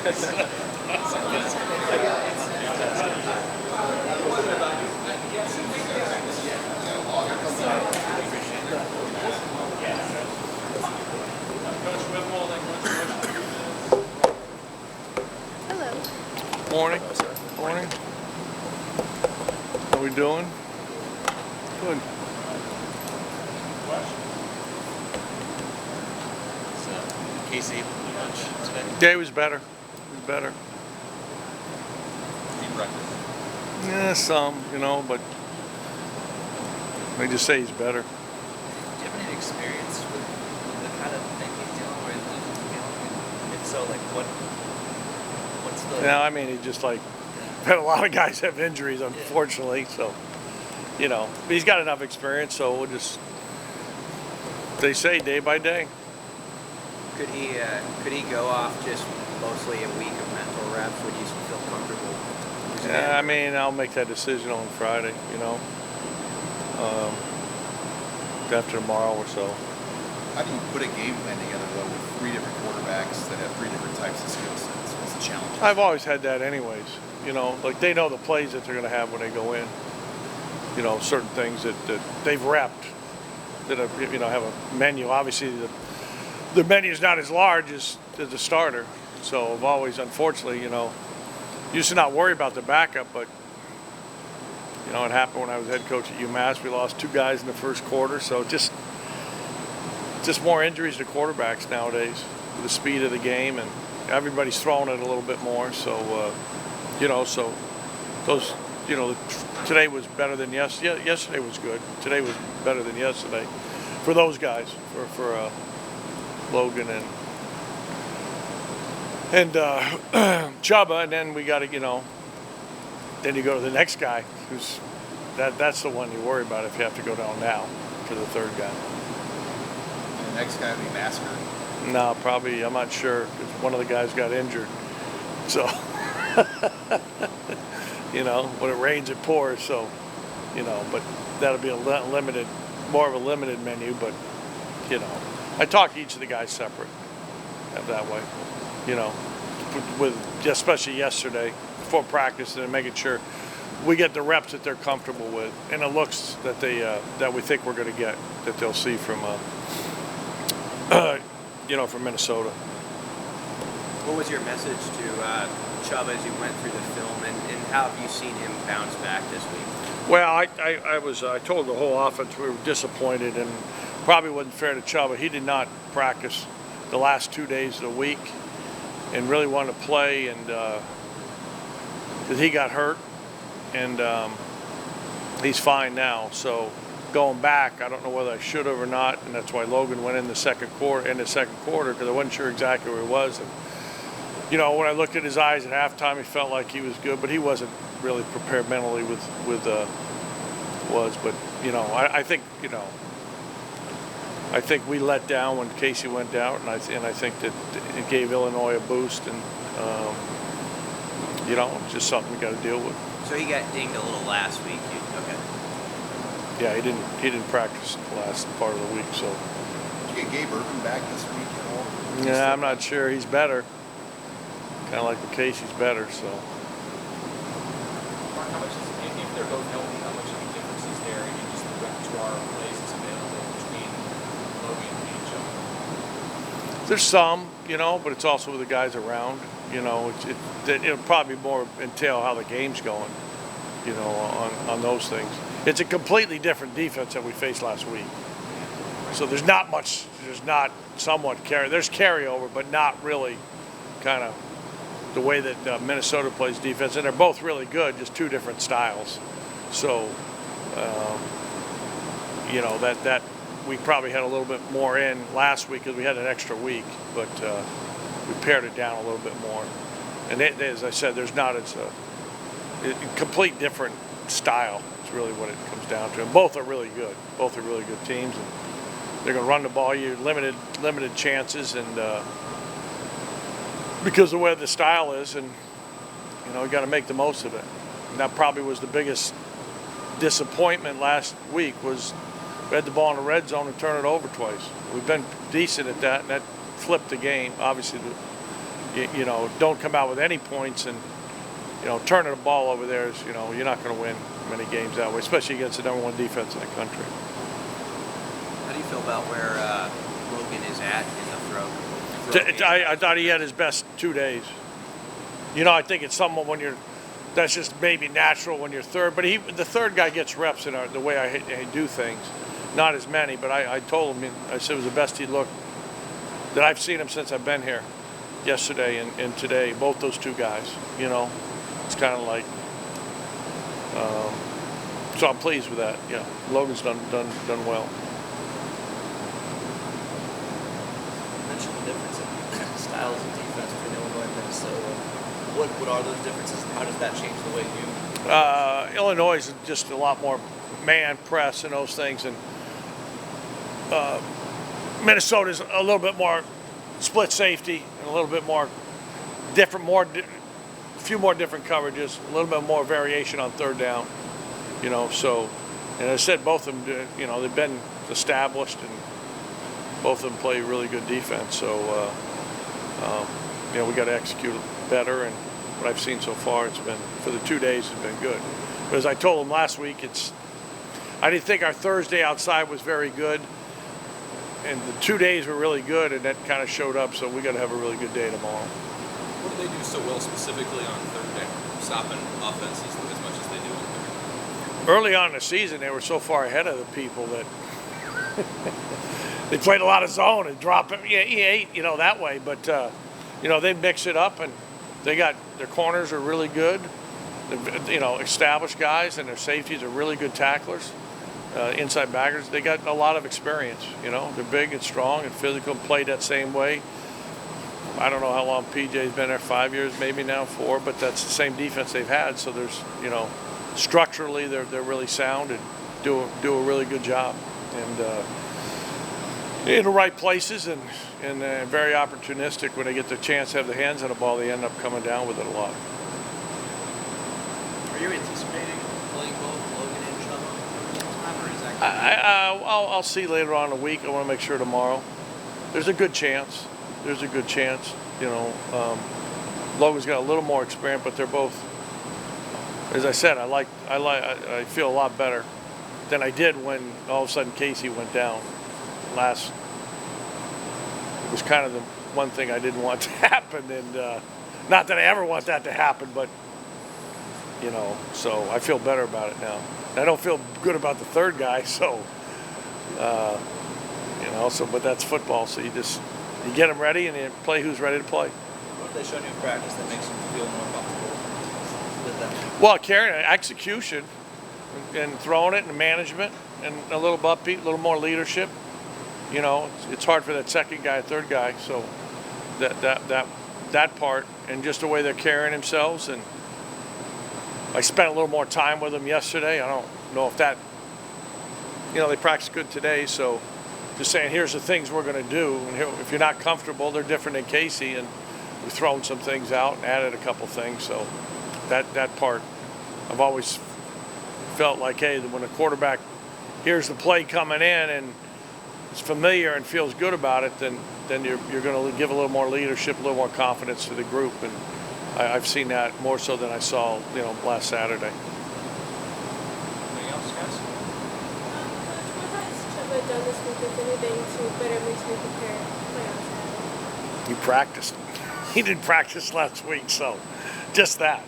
Morning. Morning. How we doing? Good. So, Casey, much today? Yeah, he was better. He was better. Deep breakfast. Yeah, some, but they just say he's better. Do you have any experience with the kind of thing he's dealing with? And if so, like what's the... Yeah, I mean, he just had a lot of guys have injuries, unfortunately. So, but he's got enough experience, so we'll just, they say day by day. Could he go off just mostly a week of mental reps? Would you feel comfortable? Yeah, I mean, I'll make that decision on Friday, after tomorrow or so. How do you put a game plan together, though, with three different quarterbacks that have three different types of skill sets? What's the challenge? I've always had that anyways, they know the plays that they're going to have when they go in. Certain things that they've repped that have a menu. Obviously, the menu's not as large as the starter. So I've always, unfortunately, used to not worry about the backup, but it happened when I was head coach at UMass. We lost two guys in the first quarter, so just more injuries to quarterbacks nowadays with the speed of the game, and everybody's throwing it a little bit more. So, so those, today was better than yesterday. Yesterday was good. Today was better than yesterday for those guys, for Logan and Chubba, and then we got to, then you go to the next guy who's that's the one you worry about if you have to go down now for the third guy. And the next guy would be Masker. No, probably, I'm not sure, because one of the guys got injured. So, when it rains, it pours. So, but that'll be more of a limited menu. But, I talk to each of the guys separate that way, especially yesterday before practice, and making sure we get the reps that they're comfortable with and the looks that that we think we're going to get, that they'll see from from Minnesota. What was your message to Chubb as you went through the film, and how have you seen him bounce back this week? Well, I told the whole offense we were disappointed, and probably wasn't fair to Chubb. He did not practice the last 2 days of the week and really wanted to play, and because he got hurt, and he's fine now. So going back, I don't know whether I should have or not, and that's why Logan went in the second quarter, because I wasn't sure exactly where he was. And when I looked at his eyes at halftime, he felt like he was good, but he wasn't really prepared mentally with But I think we let down when Casey went out, and I think that it gave Illinois a boost, and it's just something we got to deal with. So he got dinged a little last week. Okay. Yeah, he didn't practice the last part of the week. So. Did you get Gabe Irvin back this week at all? Yeah, I'm not sure. He's better. Kind of like the Casey's better. So. Mark, how much is, if they're both healthy, how much of a difference is there in just the repertoire of plays that's available between Logan and Chubb? There's some, but it's also with the guys around. It'll probably more entail how the game's going, on those things. It's a completely different defense than we faced last week. So there's not somewhat there's carryover, but not really kind of the way that Minnesota plays defense. And they're both really good, just two different styles. So, that we probably had a little bit more in last week because we had an extra week, but we pared it down a little bit more. And as I said, it's a complete different style. It's really what it comes down to. And both are really good. Both are really good teams, and they're going to run the ball. You limited chances, and because of where the style is, and you got to make the most of it. And that probably was the biggest disappointment last week, was we had the ball in the red zone and turn it over twice. We've been decent at that, and that flipped the game. Obviously, you know, don't come out with any points, and you know, turning the ball over there is, you know, you're not going to win many games that way, especially against the #1 defense in the country. How do you feel about where Logan is at in the throw? I thought he had his best 2 days. You know, I think it's somewhat when you're, that's just maybe natural when you're third, but the third guy gets reps in the way I do things. Not as many, but I told him, I said it was the best he looked that I've seen him since I've been here. Yesterday and today, both those two guys, you know, it's kind of like, so I'm pleased with that. Yeah, Logan's done well. You mentioned the difference in styles of defense between Illinois and Minnesota. What are those differences, and how does that change the way you? Illinois is just a lot more man press and those things, and Minnesota's a little bit more split safety and a little bit more different, a few more different coverages, a little bit more variation on third down. You know, so, and as I said, both of them, you know, they've been established, and both of them play really good defense. So, you know, we got to execute better, and what I've seen so far, it's been, for the 2 days, it's been good. But as I told them last week, I didn't think our Thursday outside was very good, and the 2 days were really good, and that kind of showed up. So we got to have a really good day tomorrow. What do they do so well specifically on third down, stopping offenses as much as they do on third? Early on in the season, they were so far ahead of the people that they played a lot of zone and drop it. Yeah, E8, you know, that way. But you know, they mix it up, and they got their corners are really good. You know, established guys, and their safeties are really good tacklers. Inside backers, they got a lot of experience. You know, they're big and strong and physical, and played that same way. I don't know how long PJ's been there, 5 years, maybe now 4, but that's the same defense they've had. So there's, you know, structurally they're really sound and do a really good job, and in the right places, and very opportunistic. When they get the chance to have the hands on the ball, they end up coming down with it a lot. Are you anticipating playing both Logan and Chuba, or is that? I'll see later on in the week. I want to make sure tomorrow. There's a good chance. You know, Logan's got a little more experience, but they're both, as I said, I feel a lot better than I did when all of a sudden Casey went down last. It was kind of the one thing I didn't want to happen, and not that I ever want that to happen, but you know, so I feel better about it now. I don't feel good about the third guy, so you know, but that's football, so you get them ready, and you play who's ready to play. What have they shown you in practice that makes you feel more comfortable with them? Well, carrying execution and throwing it, and management, and a little upbeat, a little more leadership. You know, it's hard for that second guy, third guy, so that part, and just the way they're carrying themselves. And I spent a little more time with them yesterday. I don't know if that, you know, they practiced good today, so just saying, here's the things we're going to do, and here, if you're not comfortable, they're different than Casey, and we've thrown some things out and added a couple things. So that part, I've always felt like, hey, when a quarterback hears the play coming in and is familiar and feels good about it, then you're going to give a little more leadership, a little more confidence to the group, and I've seen that more so than I saw, you know, last Saturday. Anything else, guys? What has Chuba done this week, if anything, to better mentally prepare playoffs? He practiced. He didn't practice last week, so just that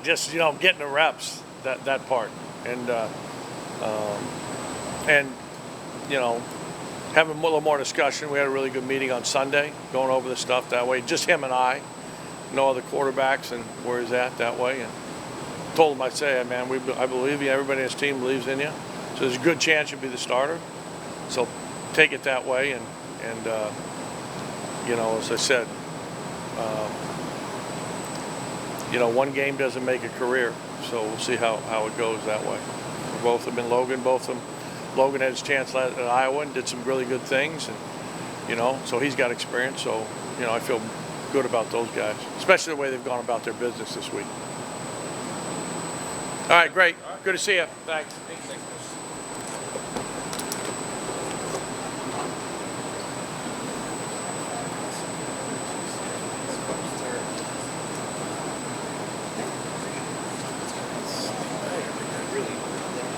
just, you know, getting the reps, that part, and you know, having a little more discussion. We had a really good meeting on Sunday, going over the stuff that way, just him and I, no other quarterbacks, and where he's at that way. And told him, I say, man, I believe you. Everybody in his team believes in you. So there's a good chance you'll be the starter. So take it that way, and you know, as I said, you know, one game doesn't make a career. So we'll see how it goes that way. Both of them in Logan, Logan had his chance at Iowa and did some really good things, and you know, so he's got experience. So you know, I feel good about those guys, especially the way they've gone about their business this week. All right, great. Good to see you. Thanks. Thanks.